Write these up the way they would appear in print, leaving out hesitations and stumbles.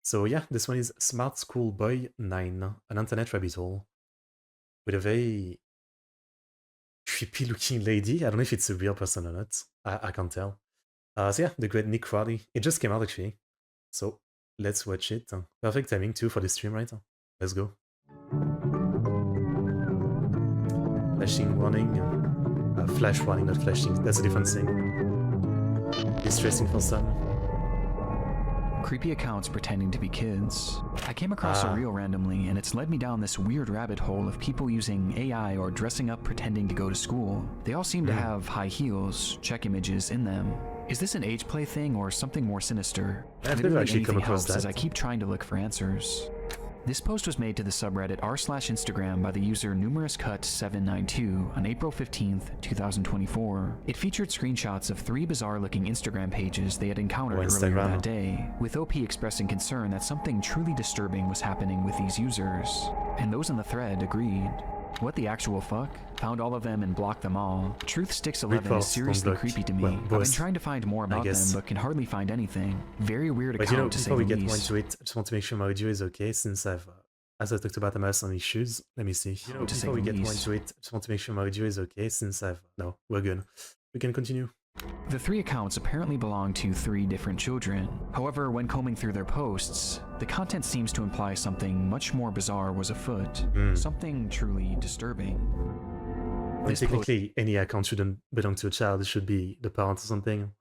So yeah, this one is smartschoolboy9, an internet rabbit hole with a very creepy looking lady. I don't know if it's a real person or not. I can't tell. So yeah, the great Nick Crowley. It just came out actually. So let's watch it. Perfect timing too for the stream, right? Let's go. Flashing warning. Flash warning, not flashing. That's a different thing. Distressing for some. Creepy accounts pretending to be kids. I came across a reel randomly, and it's led me down this weird rabbit hole of people using AI or dressing up pretending to go to school. They all seem to have high heels, check images in them. Is this an age play thing or something more sinister? I've never actually come across that. As I keep trying to look for answers. This post was made to the subreddit r/Instagram by the user numerouscut792 on April 15th, 2024. It featured screenshots of 3 bizarre-looking Instagram pages they had encountered earlier that day, with OP expressing concern that something truly disturbing was happening with these users. And those in the thread agreed. What the actual fuck? Found all of them and blocked them all. Truthsticks11 is seriously creepy to me. I've been trying to find more about them, but can hardly find anything. Very weird account to say the least. Before we get more into it, I just want to make sure my audio is okay, since I've, as I talked about, I'm having some issues. Let me see. Before we get more into it, I just want to make sure my audio is okay, since I've... No, we're good. We can continue. The 3 accounts apparently belong to 3 different children. However, when combing through their posts, the content seems to imply something much more bizarre was afoot. Something truly disturbing. Well, technically, any account shouldn't belong to a child. It should be the parent or something.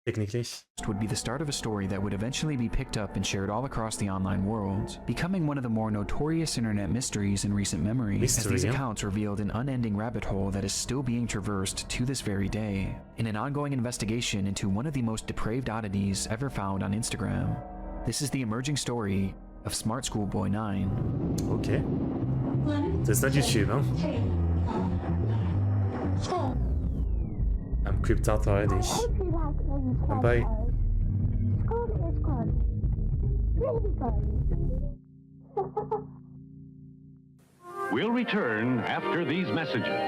Technically. Would be the start of a story that would eventually be picked up and shared all across the online world, becoming one of the more notorious internet mysteries in recent memory, as these accounts revealed an unending rabbit hole that is still being traversed to this very day, in an ongoing investigation into one of the most depraved oddities ever found on Instagram. This is the emerging story of smartschoolboy9. Okay. So it's not YouTube, huh? I'm creeped out already. Bye. We'll return after these messages.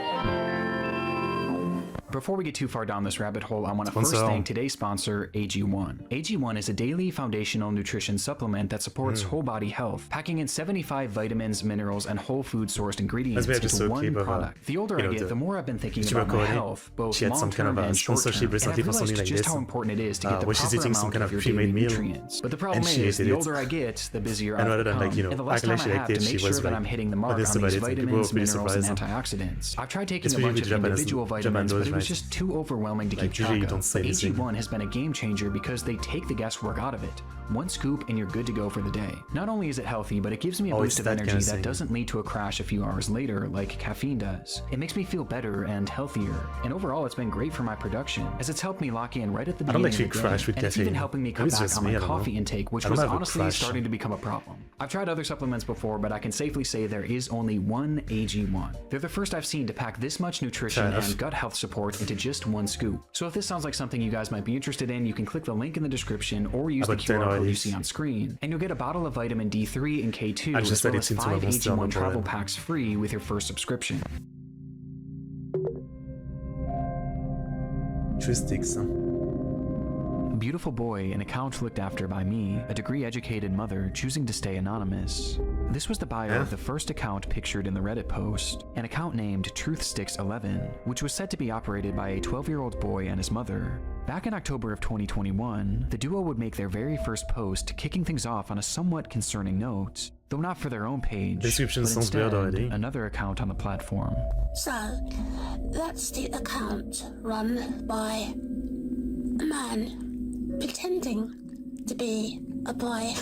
Before we get too far down this rabbit hole, I want to first thank today's sponsor, AG1. AG1 is a daily foundational nutrition supplement that supports whole body health, packing in 75 vitamins, minerals, and whole food sourced ingredients into one product. The older I get, the more I've been thinking about my health, both long-term and short-term, and I've realized just how important it is to get the proper amount of your daily nutrients. But the problem is, the older I get, the busier I become, and the less time I have to make sure that I'm hitting the mark on these vitamins, minerals, and antioxidants. I've tried taking a bunch of individual vitamins, but it was just too overwhelming to keep track of. But AG1 has been a game changer because they take the guesswork out of it. 1 scoop and you're good to go for the day. Not only is it healthy, but it gives me a boost of energy that doesn't lead to a crash a few hours later like caffeine does. It makes me feel better and healthier, and overall it's been great for my production, as it's helped me lock in right at the beginning of the day, and it's even helping me cut back on my coffee intake, which was honestly starting to become a problem. I've tried other supplements before, but I can safely say there is only one AG1. They're the first I've seen to pack this much nutrition and gut health support into just 1 scoop. So if this sounds like something you guys might be interested in, you can click the link in the description or use the QR code you see on screen, and you'll get a bottle of vitamin D3 and K2 as well as 5 AG1 travel packs free with your first subscription. Beautiful boy, an account looked after by me, a degree-educated mother choosing to stay anonymous. This was the bio of the first account pictured in the Reddit post, an account named Truthsticks11, which was said to be operated by a 12-year-old boy and his mother. Back in October of 2021, the duo would make their very first post, kicking things off on a somewhat concerning note, though not for their own page, but instead another account on the platform. So, that's the account run by a man pretending to be a boy.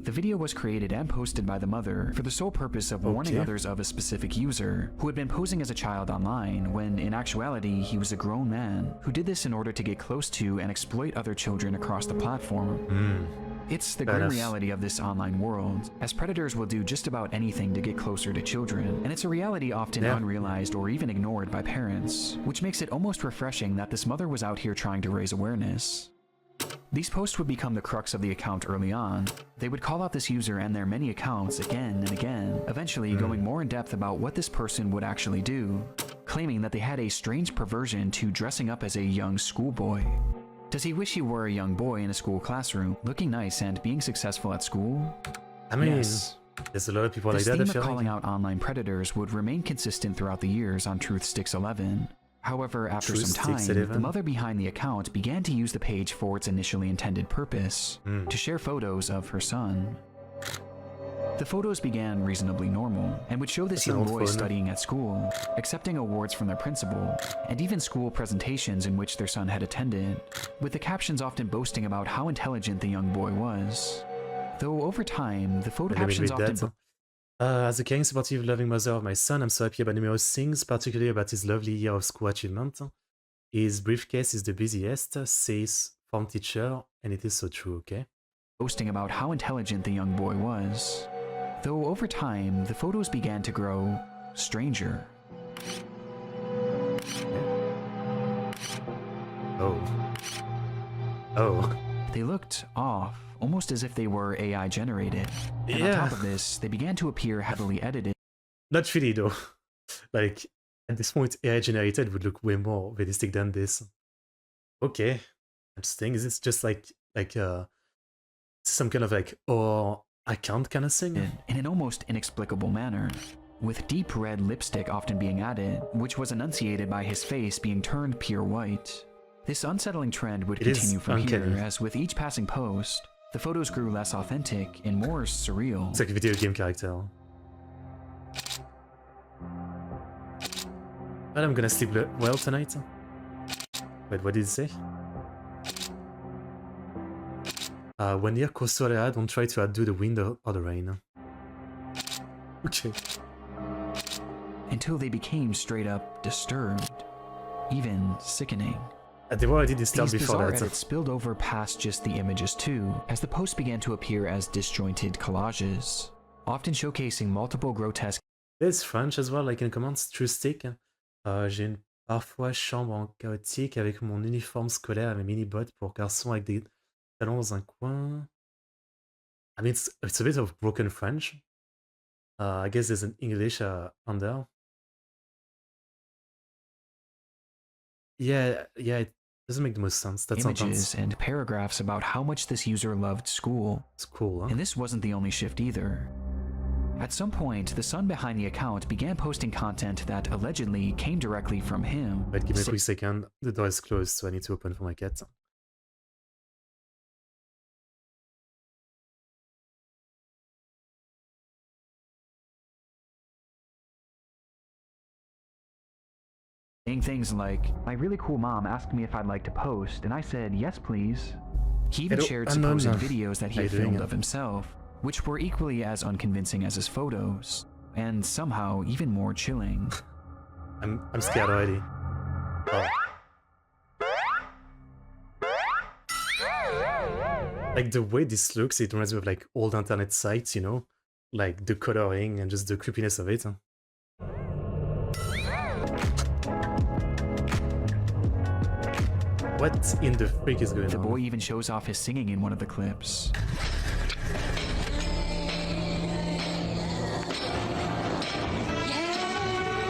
The video was created and posted by the mother for the sole purpose of warning others of a specific user who had been posing as a child online when in actuality he was a grown man who did this in order to get close to and exploit other children across the platform. It's the grim reality of this online world, as predators will do just about anything to get closer to children, and it's a reality often unrealized or even ignored by parents, which makes it almost refreshing that this mother was out here trying to raise awareness. These posts would become the crux of the account early on. They would call out this user and their many accounts again and again, eventually going more in depth about what this person would actually do, claiming that they had a strange perversion to dressing up as a young schoolboy. Does he wish he were a young boy in a school classroom, looking nice and being successful at school? I mean, yes. There's a lot of people This like that. theme of calling out online predators would remain consistent throughout the years on Truth Sticks 11. However, after some time, the mother behind the account began to use the page for its initially intended purpose, to share photos of her son. The photos began reasonably normal, and would show this young boy studying at school, accepting awards from their principal, and even school presentations in which their son had attended, with the captions often boasting about how intelligent the young boy was. Though over time, the photo captions often... As a caring, supportive, loving mother of my son, I'm so happy about numerous things, particularly about his lovely year of school achievement. His briefcase is the busiest, says form teacher, and it is so true, okay? Boasting about how intelligent the young boy was. Though over time, the photos began to grow stranger. Oh. They looked off, almost as if they were AI generated. And on top of this, they began to appear heavily edited. Not really though. Like, at this point, AI generated would look way more realistic than this. Okay. Interesting. Is this just like some kind of like account kind of thing? In an almost inexplicable manner, with deep red lipstick often being added, which was enunciated by his face being turned pure white. This unsettling trend would continue from here, as with each passing post, the photos grew less authentic and more surreal. It's like a video game character. But I'm gonna sleep well tonight. Wait, what did it say? When near coastal area, don't try to outdo the wind or the rain. Okay. Until they became straight up disturbed, even sickening. They were already disturbed before that. These bizarre edits spilled over past just the images too, as the posts began to appear as disjointed collages, often showcasing multiple grotesque... There's French as well, like in comments, True Stick. J'ai une parfois chambre en chaotique avec mon uniforme scolaire et mes mini-bottes pour garçon avec des talons dans un coin. I mean, it's a bit of broken French. I guess there's an English on there. Yeah, it doesn't make the most sense. That's images and paragraphs about how much this user loved school. It's cool, huh? And this wasn't the only shift either. At some point, the son behind the account began posting content that allegedly came directly from him. Wait, give me a quick second. The door is closed, so I need to open for my cat. Saying things like, my really cool mom asked me if I'd like to post, and I said, yes please. He even shared supposed videos that he filmed of himself, which were equally as unconvincing as his photos, and somehow even more chilling. I'm scared already. Oh. Like the way this looks, it reminds me of like old internet sites, you know? Like the coloring and just the creepiness of it. What in the freak is going on? The boy even shows off his singing in one of the clips.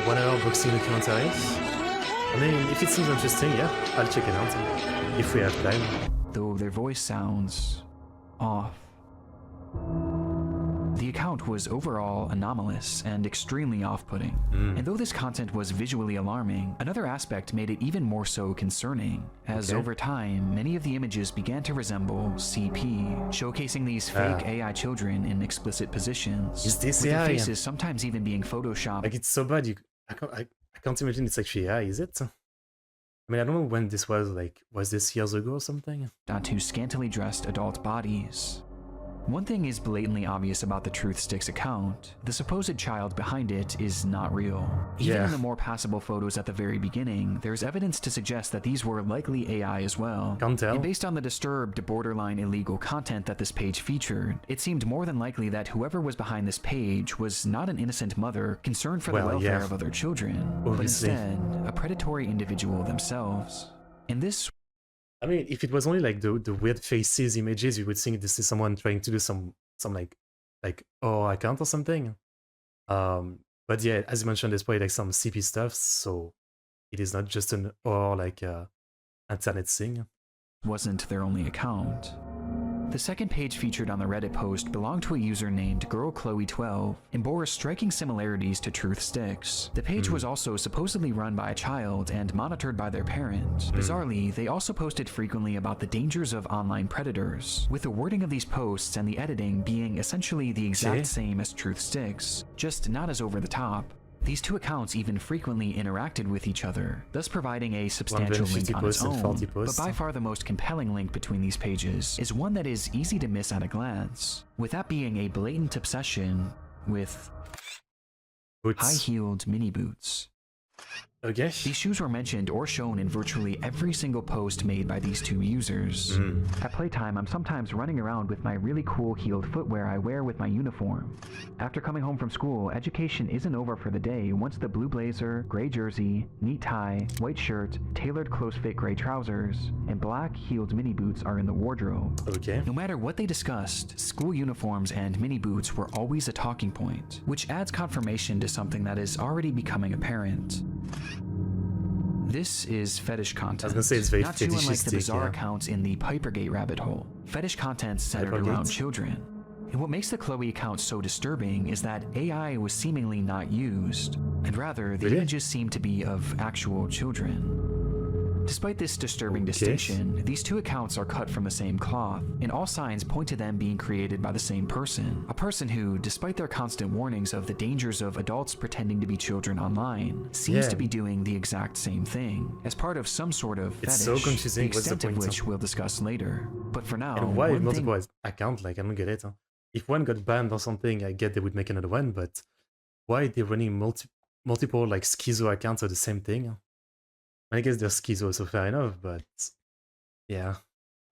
One hour boxing documentaries? I mean, if it seems interesting, yeah, I'll check it out. If we have time. Though their voice sounds off. The account was overall anomalous and extremely off-putting. And though this content was visually alarming, another aspect made it even more so concerning, as over time, many of the images began to resemble CP, showcasing these fake AI children in explicit positions, is this with AI? their faces sometimes even being photoshopped. Like, it's so bad, I can't imagine it's actually AI, is it? I mean, I don't know when this was, like, was this years ago or something? Onto scantily dressed adult bodies. One thing is blatantly obvious about the Truth Sticks account. The supposed child behind it is not real. Even in the more passable photos at the very beginning, there's evidence to suggest that these were likely AI as well. Can't tell. And based on the disturbed, borderline illegal content that this page featured, it seemed more than likely that whoever was behind this page was not an innocent mother concerned for the welfare of other children, but instead, a predatory individual themselves. And this... I mean, if it was only like the weird faces images, you would think this is someone trying to do some like account or something. But yeah, as you mentioned, there's probably like some CP stuff, so it is not just an like internet thing. wasn't their only account. The second page featured on the Reddit post belonged to a user named GirlChloe12 and bore striking similarities to Truth Sticks. The page was also supposedly run by a child and monitored by their parent. Bizarrely, they also posted frequently about the dangers of online predators, with the wording of these posts and the editing being essentially the exact same as Truth Sticks, just not as over the top. These two accounts even frequently interacted with each other, thus providing a substantial link on its own, but by far the most compelling link between these pages is one that is easy to miss at a glance, with that being a blatant obsession with high-heeled mini boots. Okay. These shoes were mentioned or shown in virtually every single post made by these two users. At playtime, I'm sometimes running around with my really cool heeled footwear I wear with my uniform. After coming home from school, education isn't over for the day once the blue blazer, gray jersey, neat tie, white shirt, tailored close-fit gray trousers, and black heeled mini boots are in the wardrobe. Okay. No matter what they discussed, school uniforms and mini boots were always a talking point, which adds confirmation to something that is already becoming apparent. This is fetish content. I was gonna say it's very not too unlike the bizarre yeah. accounts in the Pipergate rabbit hole. Fetish content centered around children. And what makes the Chloe account so disturbing is that AI was seemingly not used, and rather the images seem to be of actual children. Despite this disturbing distinction, these two accounts are cut from the same cloth, and all signs point to them being created by the same person. A person who, despite their constant warnings of the dangers of adults pretending to be children online, seems to be doing the exact same thing, as part of some sort of fetish, so confusing. the extent of which we'll discuss later. But for now, and why multiple accounts? Like, I don't get it. Huh? If one got banned or something, I get they would make another one, but why are they running multiple like schizo accounts of the same thing? I guess they're schizo, so fair enough, but yeah.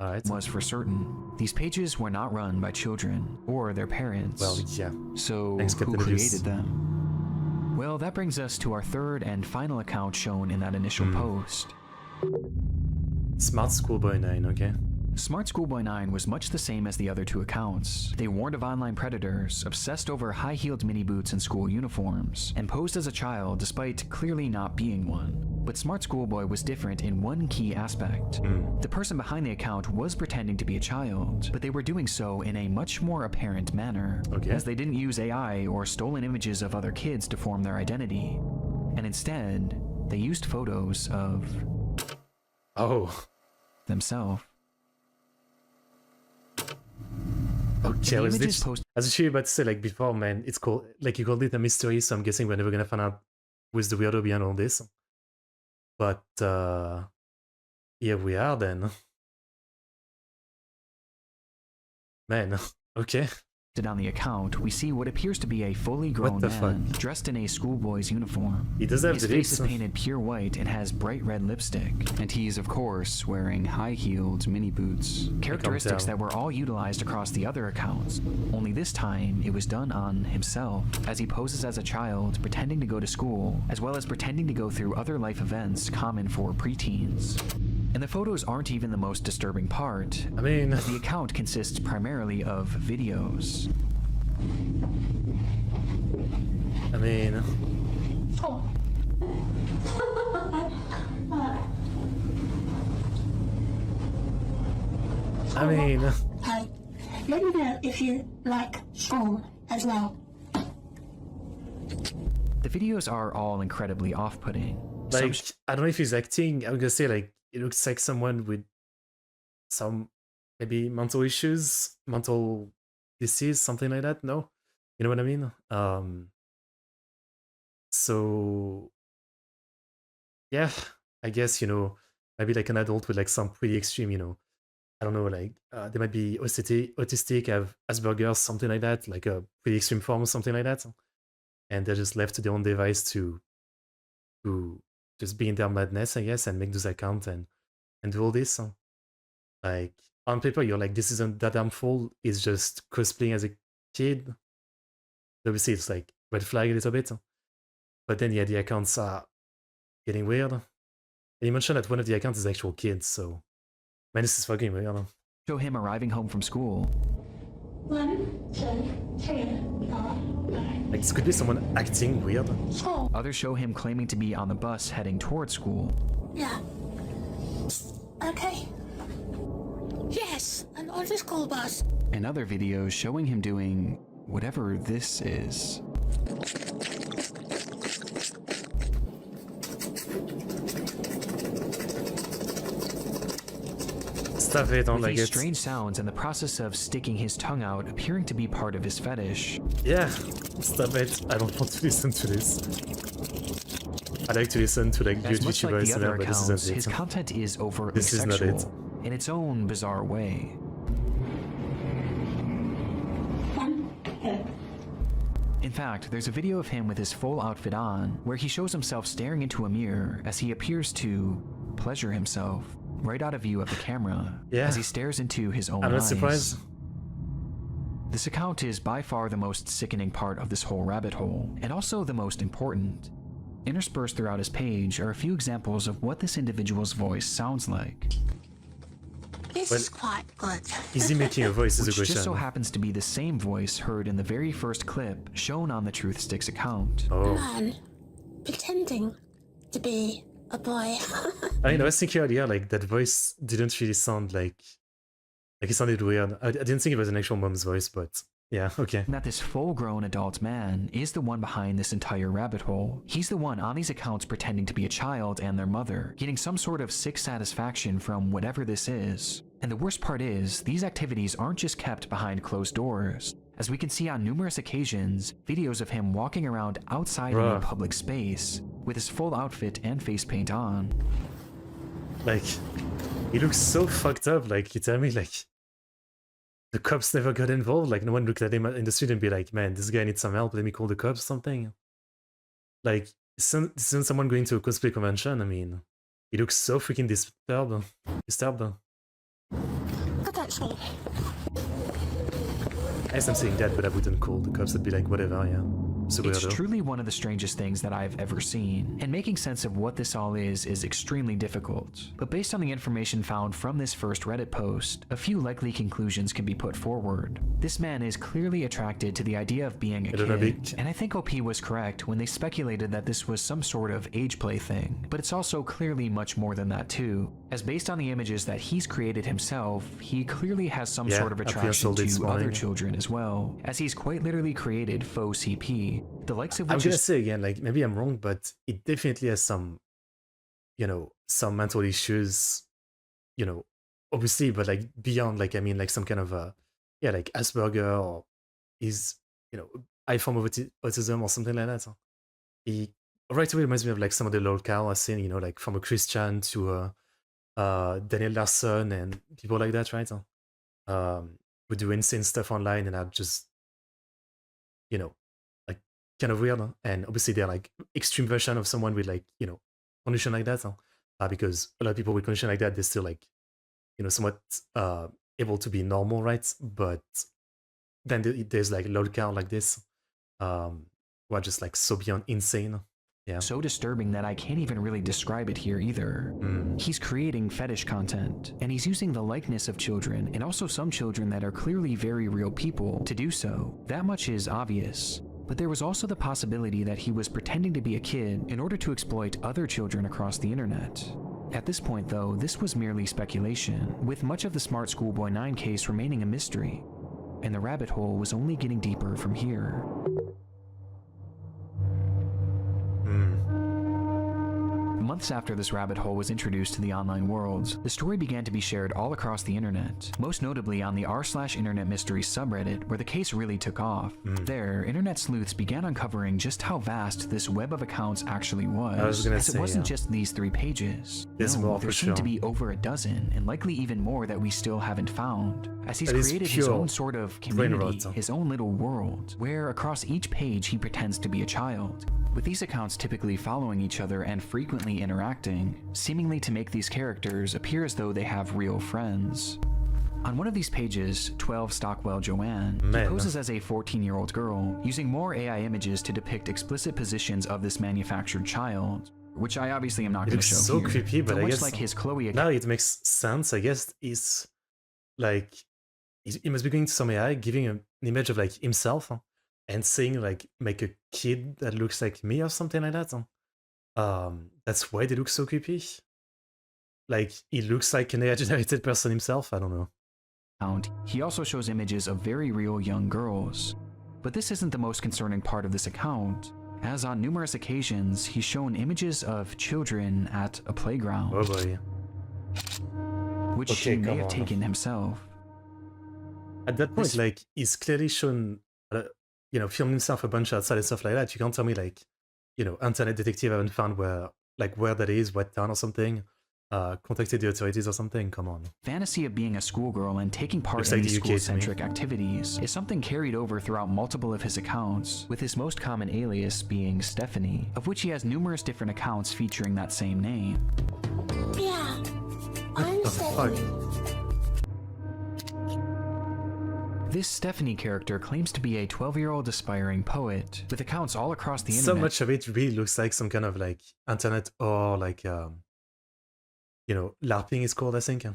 Alright. Was for certain. These pages were not run by children or their parents. Well, yeah. So who created them? Well, that brings us to our third and final account shown in that initial post. smartschoolboy9, okay. smartschoolboy9 was much the same as the other two accounts. They warned of online predators, obsessed over high-heeled mini boots and school uniforms, and posed as a child despite clearly not being one. But Smart Schoolboy was different in one key aspect. The person behind the account was pretending to be a child, but they were doing so in a much more apparent manner, as they didn't use AI or stolen images of other kids to form their identity. And instead, they used photos of themselves. Okay, I was actually about to say, like before, man, it's called, like you called it a mystery, so I'm guessing we're never gonna find out who's the weirdo behind all this. But here we are then. Man, okay. On the account, we see what appears to be a fully grown man dressed in a schoolboy's uniform. He does have His face is painted pure white and has bright red lipstick, and he is of course wearing high-heeled mini boots. Characteristics that were all utilized across the other accounts, only this time it was done on himself, as he poses as a child pretending to go to school, as well as pretending to go through other life events common for preteens. And the photos aren't even the most disturbing part, I mean, as the account consists primarily of videos. I mean, Hey, let me know if you like school as well. The videos are all incredibly off-putting. like, I don't know if he's acting. I'm gonna say, like, it looks like someone with some maybe mental issues, mental disease, something like that. No, you know what I mean? So yeah, I guess, maybe like an adult with like some pretty extreme, I don't know, like they might be autistic, have Asperger's, something like that, like a pretty extreme form or something like that, and they're just left to their own device to just be in their madness, I guess, and make those accounts and do all this. Like, on paper, you're like, this isn't that harmful, it's just cosplaying as a kid. Obviously, it's like red flag a little bit. But then, yeah, the accounts are getting weird. And you mentioned that one of the accounts is actual kids, so man, this is fucking weird. Show him arriving home from school. 1, 2, 3, 4, 5. Like, this could be someone acting weird. Others show him claiming to be on the bus heading towards school. Yeah. Okay. Yes, and on the school bus. And other videos showing him doing whatever this is. Stuff it, don't With like these it. strange sounds and the process of sticking his tongue out appearing to be part of his fetish. Yeah, stop it. I don't want to listen to this. I like to listen to like good As much like YouTubers, the other but this accounts, isn't his it. content is overtly This is not sexual it. in its own bizarre way. In fact, there's a video of him with his full outfit on, where he shows himself staring into a mirror as he appears to pleasure himself, right out of view of the camera, Yeah. as he stares into his own I'm not eyes. surprised. This account is by far the most sickening part of this whole rabbit hole, and also the most important. Interspersed throughout his page are a few examples of what this individual's voice sounds like. This Well, is quite good. Is he making a voice is a Which question. just so happens to be the same voice heard in the very first clip shown on the Truth Sticks account. Oh. Man, pretending to be a boy. I mean, I was thinking earlier, like, that voice didn't really sound like it sounded weird. I didn't think it was an actual mom's voice, but yeah, okay. That this full-grown adult man is the one behind this entire rabbit hole. He's the one on these accounts pretending to be a child and their mother, getting some sort of sick satisfaction from whatever this is. And the worst part is, these activities aren't just kept behind closed doors. As we can see on numerous occasions, videos of him walking around outside in a Bruh. public space, with his full outfit and face paint on. Like, he looks so fucked up. Like, you tell me, like, the cops never got involved. Like, no one looked at him in the street and be like, man, this guy needs some help. Let me call the cops or something. Like, isn't someone going to a cosplay convention? I mean, he looks so freaking disturbed. I don't see. I guess I'm saying that, but I wouldn't call the cops. I'd be like, whatever, yeah. So It's weirdo. truly one of the strangest things that I've ever seen, and making sense of what this all is extremely difficult. But based on the information found from this first Reddit post, a few likely conclusions can be put forward. This man is clearly attracted to the idea of being a Hello, Nabik. kid, and I think OP was correct when they speculated that this was some sort of age play thing, but it's also clearly much more than that too, as based on the images that he's created himself, he clearly has some Yeah, sort of I attraction sold it this to other morning. children as well, as he's quite literally created faux CP, the likes of I'm which gonna is say again, like, maybe I'm wrong, but it definitely has some, you know, some mental issues, you know, obviously, but like beyond, like, I mean, like some kind of yeah, like Asperger or is, you know, high form of autism or something like that. He right away reminds me of like some of the lolcow I've seen, you know, like from a Christian to Daniel Larson and people like that, right? Who do insane stuff online and are just, you know, like kind of weird. And obviously they're like extreme version of someone with like, you know, condition like that. Because a lot of people with condition like that, they're still like, you know, somewhat able to be normal, right? But then there's like lolcow like this, who are just like so beyond insane. Yeah. so disturbing that I can't even really describe it here either. He's creating fetish content, and he's using the likeness of children, and also some children that are clearly very real people, to do so. That much is obvious. But there was also the possibility that he was pretending to be a kid in order to exploit other children across the internet. At this point though, this was merely speculation, with much of the smartschoolboy9 case remaining a mystery, and the rabbit hole was only getting deeper from here. Months after this rabbit hole was introduced to the online world, the story began to be shared all across the internet, most notably on the r/internet mysteries subreddit, where the case really took off. There, internet sleuths began uncovering just how vast this web of accounts actually was, gonna as it say, wasn't yeah. just these 3 pages. There's more there for seemed to sure. be over a dozen, and likely even more that we still haven't found, as he's That is created his pure own sort of brain community, rot. his own little world, where across each page he pretends to be a child, with these accounts typically following each other and frequently interacting, seemingly to make these characters appear as though they have real friends. On one of these pages, 12 Stockwell Joanne, he Man. poses as a 14-year-old girl, using more AI images to depict explicit positions of this manufactured child, which I obviously am not It going to show looks so here. creepy, but I much guess like his Chloe account. now it makes sense. I guess it's like he must be going to some AI, giving an image of like himself, and saying like make a kid that looks like me or something like that. That's why they look so creepy. Like he looks like an AI generated person himself. I don't know. he also shows images of very real young girls. But this isn't the most concerning part of this account, as on numerous occasions he's shown images of children at a playground. Oh boy. Which he may have taken himself. At that point, like, he's clearly shown, you know, filmed himself a bunch outside and stuff like that. You can't tell me, like, you know, internet detective haven't found where that is, what town or something, contacted the authorities or something. Come on. Fantasy of being a schoolgirl and taking part in these school-centric activities is something carried over throughout multiple of his accounts, with his most common alias being Stephanie, of which he has numerous different accounts featuring that same name. Yeah, I'm Stephanie. This Stephanie character claims to be a 12-year-old aspiring poet, with accounts all across the internet. So much of it really looks like some kind of, like, internet or, like, you know, LARPing is called, I think.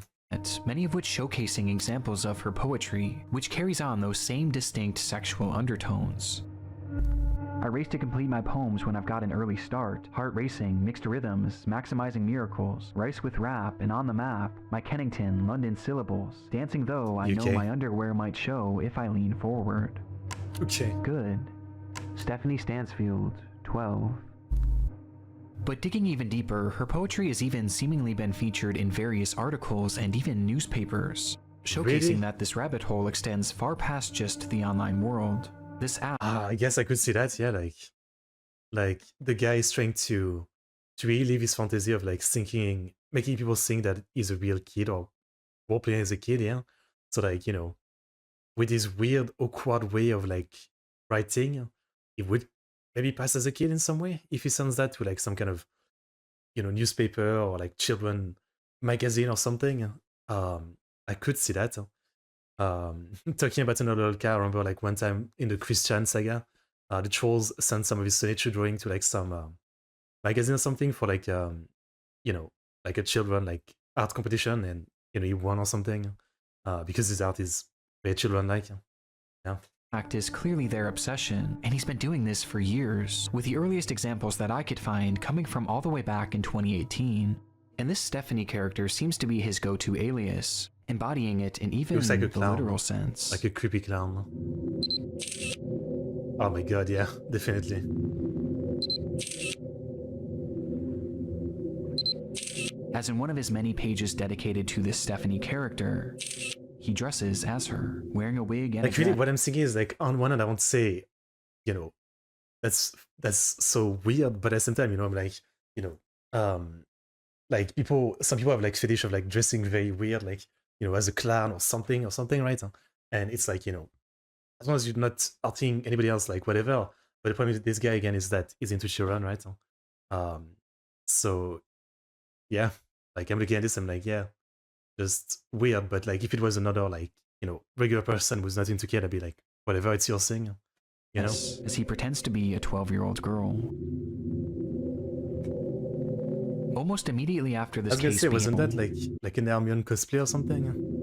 Many of which showcasing examples of her poetry, which carries on those same distinct sexual undertones. I race to complete my poems when I've got an early start. Heart racing, mixed rhythms, maximizing miracles, rice with rap, and on the map, my Kennington, London syllables. Dancing though, I know my underwear might show if I lean forward. Okay. Good. Stephanie Stansfield, 12. But digging even deeper, her poetry has even seemingly been featured in various articles and even newspapers, showcasing that this rabbit hole extends far past just the online world. This app. I guess I could see that, yeah, like the guy is trying to really live his fantasy of, like, thinking, making people think that he's a real kid or role playing as a kid, yeah. So, like, you know, with this weird, awkward way of, like, writing, he would maybe pass as a kid in some way if he sends that to, like, some kind of, you know, newspaper or, like, children magazine or something. I could see that. Talking about another car, I remember, like, one time in the Christian saga, the trolls sent some of his signature drawing to, like, some magazine or something for, like, you know, like a children, like, art competition, and, you know, he won or something, because his art is very children-like. Yeah. Act is clearly their obsession, and he's been doing this for years, with the earliest examples that I could find coming from all the way back in 2018. And this Stephanie character seems to be his go-to alias, embodying it in even like the literal sense. Like a creepy clown. Oh my god, yeah, definitely. As in one of his many pages dedicated to this Stephanie character, he dresses as her, wearing a wig and like, really, what I'm thinking is, like, on one hand, I won't say, you know, that's so weird, but at the same time, you know, I'm like, you know, like, some people have, like, fetish of, like, dressing very weird, like, you know, as a clown or something, right? And it's like, you know, as long as you're not hurting anybody else, like, whatever. But the problem with this guy, again, is that he's into children, right? So, yeah, like, I'm looking at this, I'm like, yeah, just weird. But, like, if it was another, like, you know, regular person who's not into kid, I'd be like, whatever, it's your thing, you know? As he pretends to be a 12-year-old girl. Almost immediately after this case began... I was gonna say, wasn't that like an Hermione cosplay or something?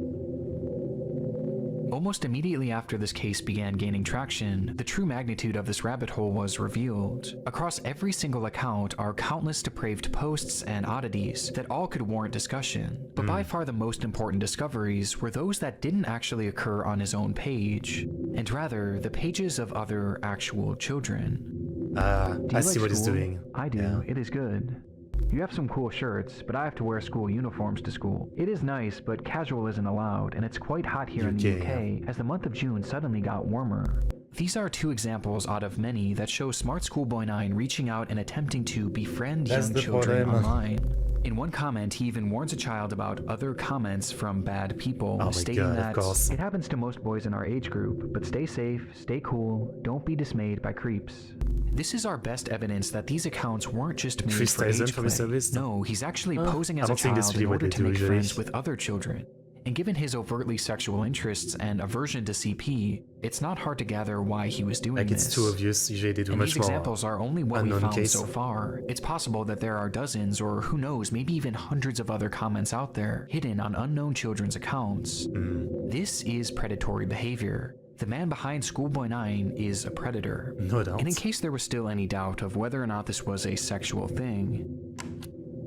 Almost immediately after this case began gaining traction, the true magnitude of this rabbit hole was revealed. Across every single account are countless depraved posts and oddities that all could warrant discussion. But by far the most important discoveries were those that didn't actually occur on his own page, and rather the pages of other actual children. I see what he's doing. I do. Yeah. It is good. You have some cool shirts, but I have to wear school uniforms to school. It is nice, but casual isn't allowed, and it's quite hot here in the UK, as the month of June suddenly got warmer. These are two examples out of many that show smartschoolboy9 reaching out and attempting to befriend young children online. In one comment, he even warns a child about other comments from bad people, stating that it happens to most boys in our age group, but stay safe, stay cool, don't be dismayed by creeps. This is our best evidence that these accounts weren't just made for age play. No, he's actually posing as a child in order to make friends with other children. And given his overtly sexual interests and aversion to CP, it's not hard to gather why he was doing this. Like, it's too obvious. Usually they do much more. These examples are only what we found so far. It's possible that there are dozens, or who knows, maybe even hundreds of other comments out there, hidden on unknown children's accounts. This is predatory behavior. The man behind Schoolboy9 is a predator. No doubt. And in case there was still any doubt of whether or not this was a sexual thing,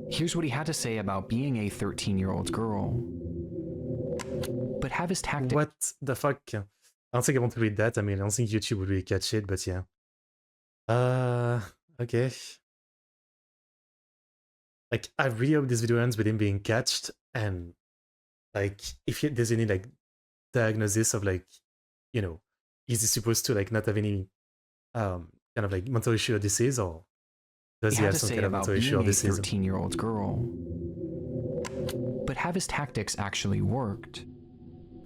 here's what he had to say about being a 13-year-old girl. But but have his tactics. What the fuck? I don't think I want to read that. I mean, I don't think YouTube would really catch it, but yeah. Okay. Like, I really hope this video ends with him being catched, and like, if there's any like diagnosis of like, you know, is he supposed to like not have any kind of like mental issue or disease, or does he have some kind of mental issue or disease? 13-year-old girl. But have his tactics actually worked?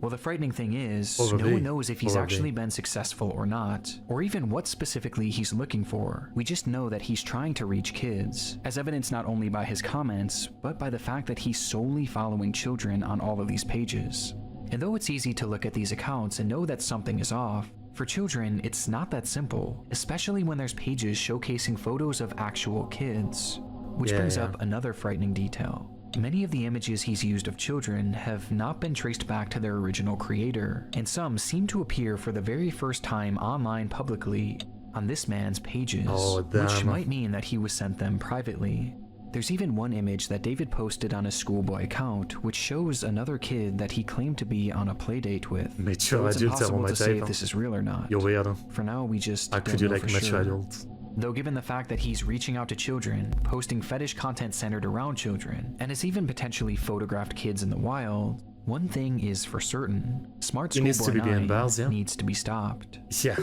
Well, the frightening thing is, no one knows if he's actually been successful or not, or even what specifically he's looking for. We just know that he's trying to reach kids, as evidenced not only by his comments, but by the fact that he's solely following children on all of these pages. And though it's easy to look at these accounts and know that something is off, for children, it's not that simple, especially when there's pages showcasing photos of actual kids. Which brings up another frightening detail. Many of the images he's used of children have not been traced back to their original creator, and some seem to appear for the very first time online publicly on this man's pages, which might mean that he was sent them privately. There's even one image that David posted on his schoolboy account, which shows another kid that he claimed to be on a playdate with. So it's impossible to say if this is real or not. You're weird. For now, we just don't could you know like for mature sure. adults? Though given the fact that he's reaching out to children, posting fetish content centered around children, and has even potentially photographed kids in the wild, one thing is for certain: smartschoolboy9 needs to be stopped. Yeah.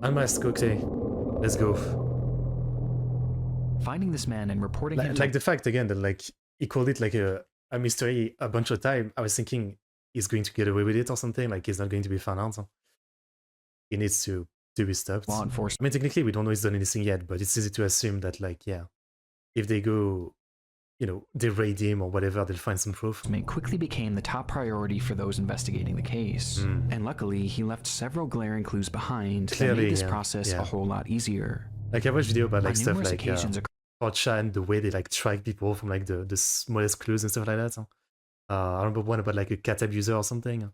Unmasked, okay. Let's go. Finding this man and reporting him like the fact again that like he called it like a mystery a bunch of time. I was thinking he's going to get away with it or something, like he's not going to be found out. He needs to be stopped. Law enforcement. I mean, technically we don't know he's done anything yet, but it's easy to assume that like, yeah, if they go, you know, they raid him or whatever, they'll find some proof. Quickly became the top priority for those investigating the case, and luckily he left several glaring clues behind that made this process a whole lot easier. Like I watched video about like stuff like 4chan, the way they like track people from like the smallest clues and stuff like that. I remember one about like a cat abuser or something.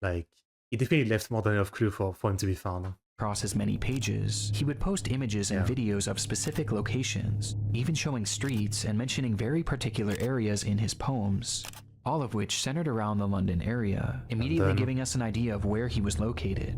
Like he definitely left more than enough clue for him to be found. Across his many pages, he would post images and videos of specific locations, even showing streets and mentioning very particular areas in his poems, all of which centered around the London area, immediately giving us an idea of where he was located.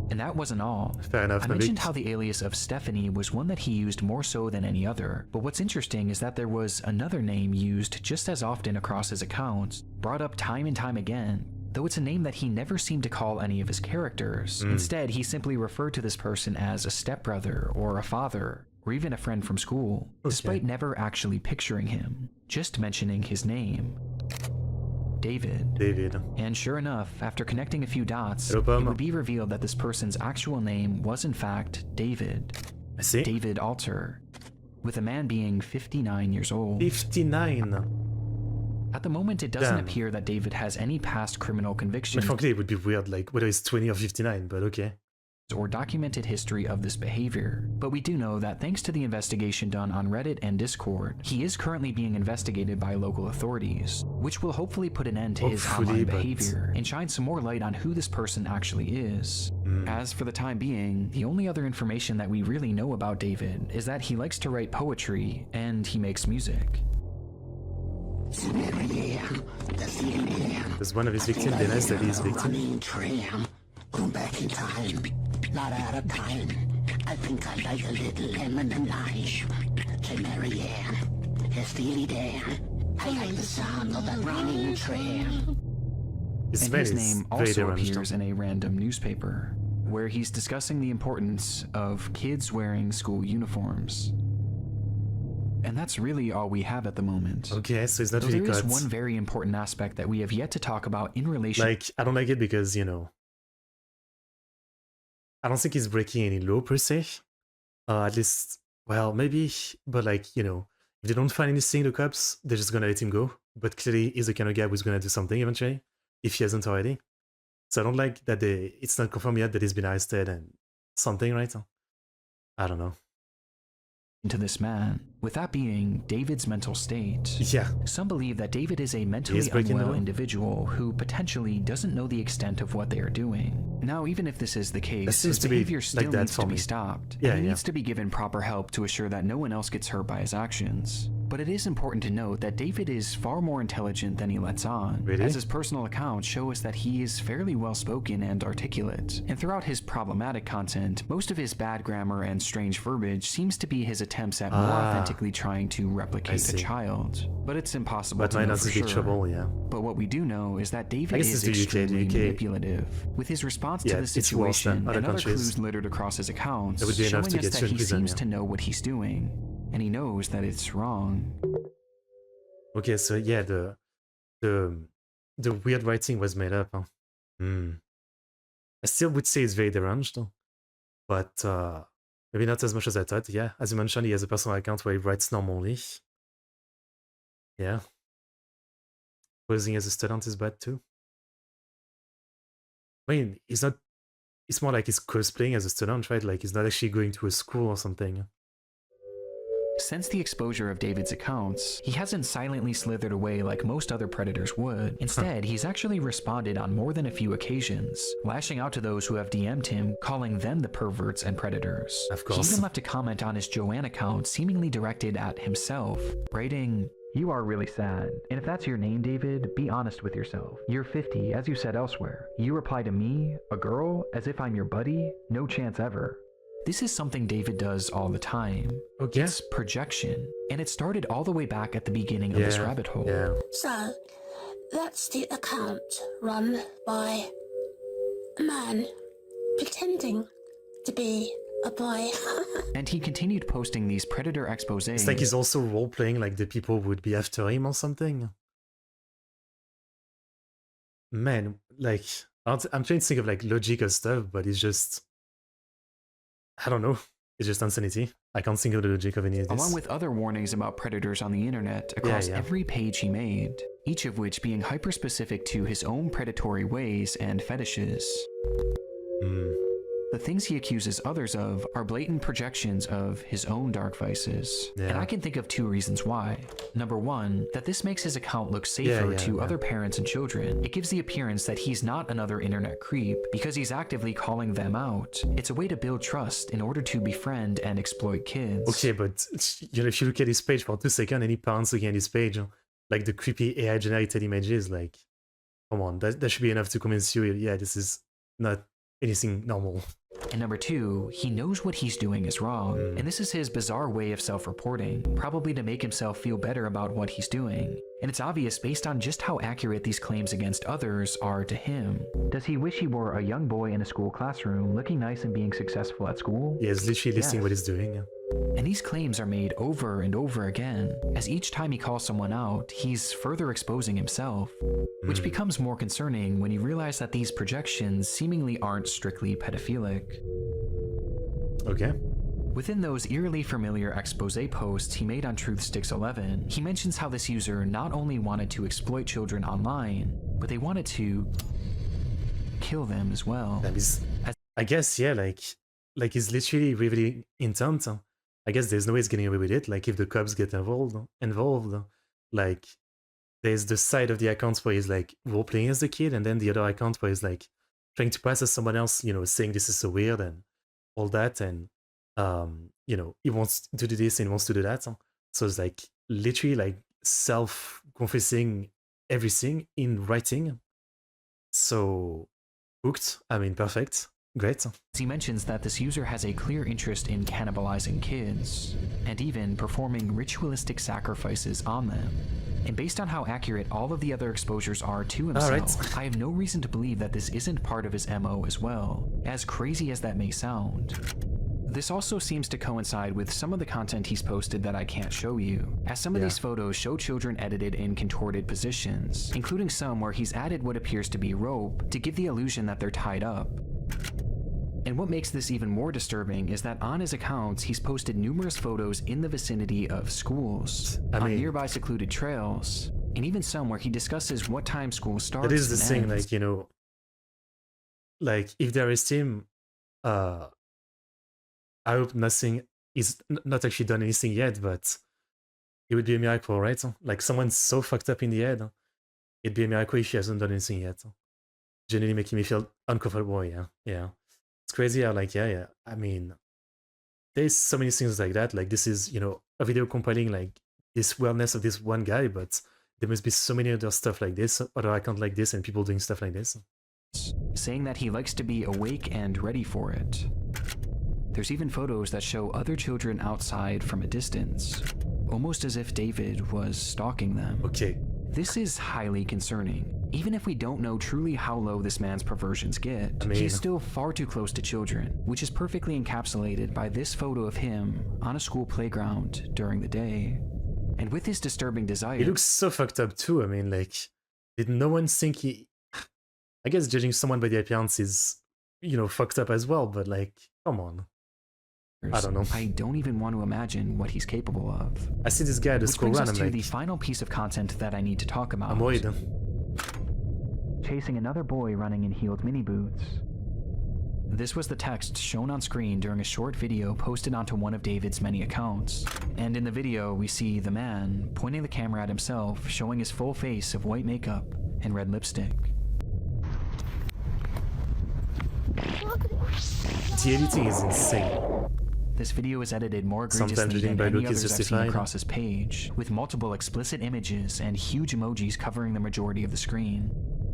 And that wasn't all. Fair enough. I mentioned how the alias of Stephanie was one that he used more so than any other, but what's interesting is that there was another name used just as often across his accounts, brought up time and time again, though it's a name that he never seemed to call any of his characters. Instead, he simply referred to this person as a stepbrother or a father, or even a friend from school, despite never actually picturing him, just mentioning his name. David. And sure enough, after connecting a few dots, it would be revealed that this person's actual name was in fact David. I see. David Alter, with the man being 59 years old. 59. At the moment, it doesn't appear that David has any past criminal convictions. But frankly, it would be weird, like whether he's 20 or 59, but okay. Or documented history of this behavior. But we do know that thanks to the investigation done on Reddit and Discord, he is currently being investigated by local authorities, which will hopefully put an end to his online behavior and shine some more light on who this person actually is. As for the time being, the only other information that we really know about David is that he likes to write poetry and he makes music. Does one of his victims denies that he's victim? Going back in time, not out of time. I think I like a little lemon and lime. To Marianne, a Steely Dan. I like the sound of that running train. And his name also appears in a random newspaper, where he's discussing the importance of kids wearing school uniforms. And that's really all we have at the moment. Okay, so it's not really there is one very important aspect that we have yet to talk about in relation. Like, I don't like it because, you know, I don't think he's breaking any law per se. At least, well, maybe, but like, you know, if they don't find anything, the cops, they're just gonna let him go. But clearly, he's the kind of guy who's gonna do something eventually, if he hasn't already. So I don't like that it's not confirmed yet that he's been arrested and something, right? I don't know. To this man, with that being David's mental state. Yeah. Some believe that David is a mentally unwell individual who potentially doesn't know the extent of what they are doing. Now, even if this is the case, his behavior still needs to be stopped. And he needs to be given proper help to assure that no one else gets hurt by his actions. But it is important to note that David is far more intelligent than he lets on, Really? as his personal accounts show us that he is fairly well-spoken and articulate. And throughout his problematic content, most of his bad grammar and strange verbiage seems to be his attempts at more authentically trying to replicate a child. But it's impossible to know for sure. Trouble, yeah. But what we do know is that David is extremely manipulative, with his response to the situation and other clues littered across his accounts, showing us that he seems to know what he's doing, and he knows that it's wrong. Okay, so yeah, the weird writing was made up. Huh? I still would say it's very deranged, but maybe not as much as I thought. Yeah, as you mentioned, he has a personal account where he writes normally. Yeah. Posing as a student is bad too. I mean, it's more like he's cosplaying as a student, right? Like he's not actually going to a school or something. Since the exposure of David's accounts, he hasn't silently slithered away like most other predators would. Instead, he's actually responded on more than a few occasions, lashing out to those who have DM'd him, calling them the perverts and predators. Of course. He even left a comment on his Joanne account seemingly directed at himself, writing, "You are really sad. And if that's your name, David, be honest with yourself. You're 50, as you said elsewhere. You reply to me, a girl, as if I'm your buddy? No chance ever." This is something David does all the time. Okay. It's projection, and it started all the way back at the beginning of this rabbit hole. Yeah. So, that's the account run by a man pretending to be a boy. And he continued posting these predator exposés. It's like he's also role-playing like the people would be after him or something. Man, like, I'm trying to think of like logical stuff, but it's just... I don't know. It's just insanity. I can't think of the logic of any of this. Along with other warnings about predators on the internet across every page he made, each of which being hyper-specific to his own predatory ways and fetishes. The things he accuses others of are blatant projections of his own dark vices. And I can think of two reasons why. Number one, that this makes his account look safer to other parents and children. It gives the appearance that he's not another internet creep because he's actively calling them out. It's a way to build trust in order to befriend and exploit kids. Okay, but you know, if you look at his page for 2 seconds, any parents looking at his page, like the creepy AI generated images, like, come on, that should be enough to convince you, yeah, this is not anything normal. And number two, he knows what he's doing is wrong, and this is his bizarre way of self-reporting, probably to make himself feel better about what he's doing. And it's obvious based on just how accurate these claims against others are to him. Does he wish he were a young boy in a school classroom, looking nice and being successful at school? Yeah, he's literally listing what he's doing. And these claims are made over and over again, as each time he calls someone out, he's further exposing himself, which becomes more concerning when you realize that these projections seemingly aren't strictly pedophilic. Okay. Within those eerily familiar expose posts he made on Truthsticks11, he mentions how this user not only wanted to exploit children online, but they wanted to kill them as well. That is, I guess, yeah, like he's literally really intent. I guess there's no way he's getting away with it. Like if the cops get involved, like there's the side of the accounts where he's like role playing as the kid, and then the other account where he's like trying to pass as someone else, you know, saying this is so weird and all that, and you know, he wants to do this and he wants to do that. So it's like literally like self-confessing everything in writing. So hooked. I mean, perfect. Great. He mentions that this user has a clear interest in cannibalizing kids, and even performing ritualistic sacrifices on them. And based on how accurate all of the other exposures are to himself, I have no reason to believe that this isn't part of his MO as well, as crazy as that may sound. This also seems to coincide with some of the content he's posted that I can't show you, as some of these photos show children edited in contorted positions, including some where he's added what appears to be rope to give the illusion that they're tied up. And what makes this even more disturbing is that on his accounts, he's posted numerous photos in the vicinity of schools, on nearby secluded trails, and even some where he discusses what time school starts. That is the thing, like, you know, like if there is him, I hope nothing is not actually done anything yet, but it would be a miracle, right? Like someone's so fucked up in the head, it'd be a miracle if he hasn't done anything yet. Genuinely making me feel uncomfortable, yeah. It's crazy how, like, I mean, there's so many things like that. Like, this is, you know, a video compiling, like, this weirdness of this one guy, but there must be so many other stuff like this, other accounts like this, and people doing stuff like this. Saying that he likes to be awake and ready for it. There's even photos that show other children outside from a distance, almost as if David was stalking them. Okay. This is highly concerning. Even if we don't know truly how low this man's perversions get, he's still far too close to children, which is perfectly encapsulated by this photo of him on a school playground during the day. And with his disturbing desire... He looks so fucked up too. I mean, like, did no one think he... I guess judging someone by the appearance is, you know, fucked up as well, but like, come on. I don't know. I don't even want to imagine what he's capable of. I see this guy at the school run, I'm like... the final piece of content that I need to talk about. I'm worried. Chasing another boy running in heeled mini boots. This was the text shown on screen during a short video posted onto one of David's many accounts. And in the video, we see the man pointing the camera at himself, showing his full face of white makeup and red lipstick. The editing is insane. This video is edited more egregiously than any others I've seen across his page, with multiple explicit images and huge emojis covering the majority of the screen.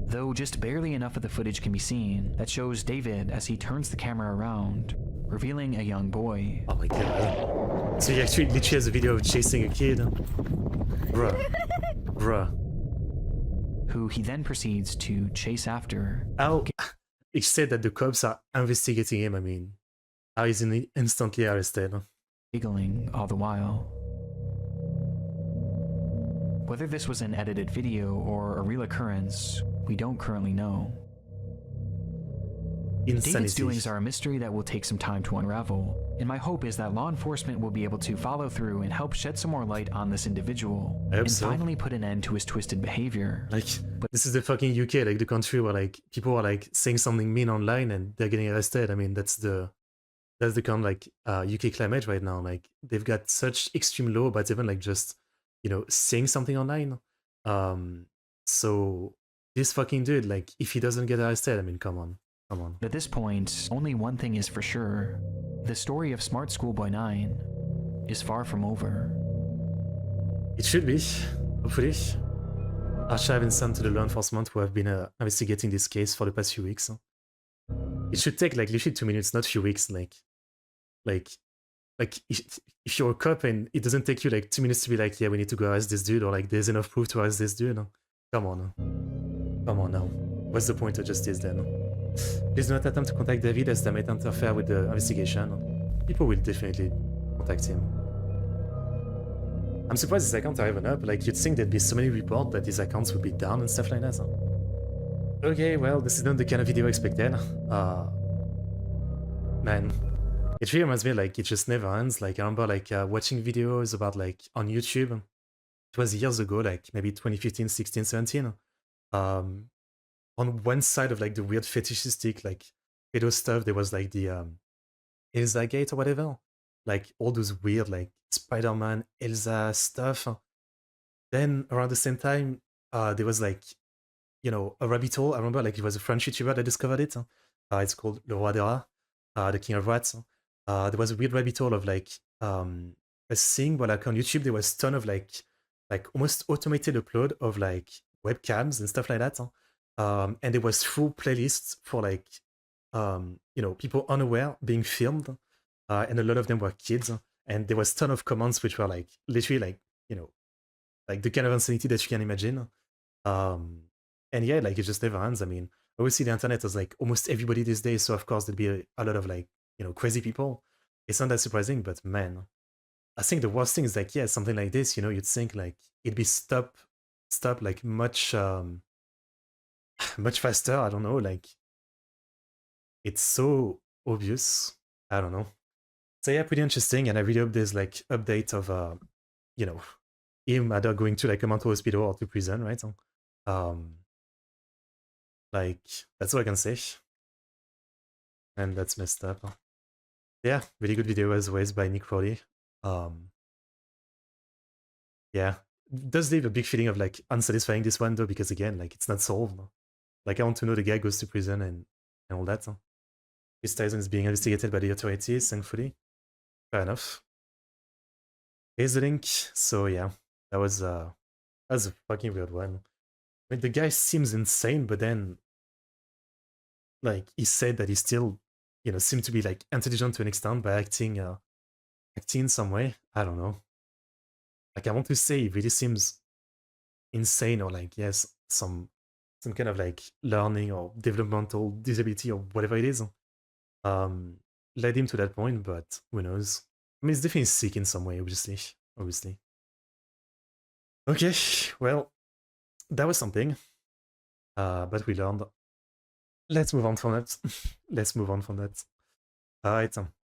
Though just barely enough of the footage can be seen that shows David as he turns the camera around, revealing a young boy. Oh my god. So he actually literally has a video of chasing a kid? Bruh. Who he then proceeds to chase after. How... It said that the cops are investigating him, I mean. How is he instantly arrested? Giggling all the while. Whether this was an edited video or a real occurrence, we don't currently know. Insanity. David's doings are a mystery that will take some time to unravel, and my hope is that law enforcement will be able to follow through and help shed some more light on this individual, and finally put an end to his twisted behavior. Like, this is the fucking UK, like the country where like people are like saying something mean online and they're getting arrested. I mean, that's the kind of like UK climate right now. Like, they've got such extreme law, but even like just, you know, saying something online. So this fucking dude, like, if he doesn't get arrested, I mean, come on. At this point, only one thing is for sure. The story of smartschoolboy9 is far from over. It should be, hopefully. Archive and sent to the law enforcement who have been investigating this case for the past few weeks. It should take like literally 2 minutes, not few weeks. Like if you're a cop and it doesn't take you like 2 minutes to be like, yeah, we need to go arrest this dude, or like there's enough proof to arrest this dude. Come on now. What's the point of justice then? Please do not attempt to contact David as that might interfere with the investigation. People will definitely contact him. I'm surprised his accounts are even up. Like, you'd think there'd be so many reports that his accounts would be down and stuff like that. Okay, well, this is not the kind of video I expected. Man, it really reminds me, like, it just never ends. Like, I remember, like, watching videos about, like, on YouTube. It was years ago, like, maybe 2015, 16, 17. On one side of, like, the weird fetishistic, like, pedo stuff, there was, like, the Elsa Gate or whatever. Like, all those weird, like, Spider-Man, Elsa stuff. Then, around the same time, there was, like, you know, a rabbit hole. I remember, like, it was a French YouTuber that discovered it. It's called Le Roi des Rats, the King of Rats. There was a weird rabbit hole of, like, a thing where, like, on YouTube, there was a ton of, like almost automated upload of, like, webcams and stuff like that. And there was full playlists for, like, you know, people unaware being filmed. And a lot of them were kids. And there was a ton of comments which were, like, literally, like, you know, like the kind of insanity that you can imagine. And yeah, like, it just never ends. I mean, obviously the internet is like almost everybody these days, so of course there'd be a lot of, like, you know, crazy people. It's not that surprising, but man, I think the worst thing is, like, yeah, something like this, you know, you'd think like it'd be stop like much much faster. I don't know, like, it's so obvious. I don't know. So yeah, pretty interesting. And I really hope there's like update of you know, him either going to like a mental hospital or to prison, right? Like, that's all I can say. And that's messed up. Yeah, really good video as always by Nick Crowley. Yeah, it does leave a big feeling of like unsatisfying, this one though, because again, like, it's not solved. Like, I want to know the guy goes to prison and all that. Chris Tyson is being investigated by the authorities, thankfully. Fair enough. Here's the link, so yeah. That was a fucking weird one. I mean, the guy seems insane, but then, like, he said that he still, seemed to be like intelligent to an extent by acting in some way. I don't know. Like, I want to say it really seems insane, or like, yes, some kind of like learning or developmental disability or whatever it is led him to that point, but who knows. I mean, it's definitely sick in some way, obviously. Okay, well, that was something, but we learned. Let's move on from that. Let's move on from that. Alright,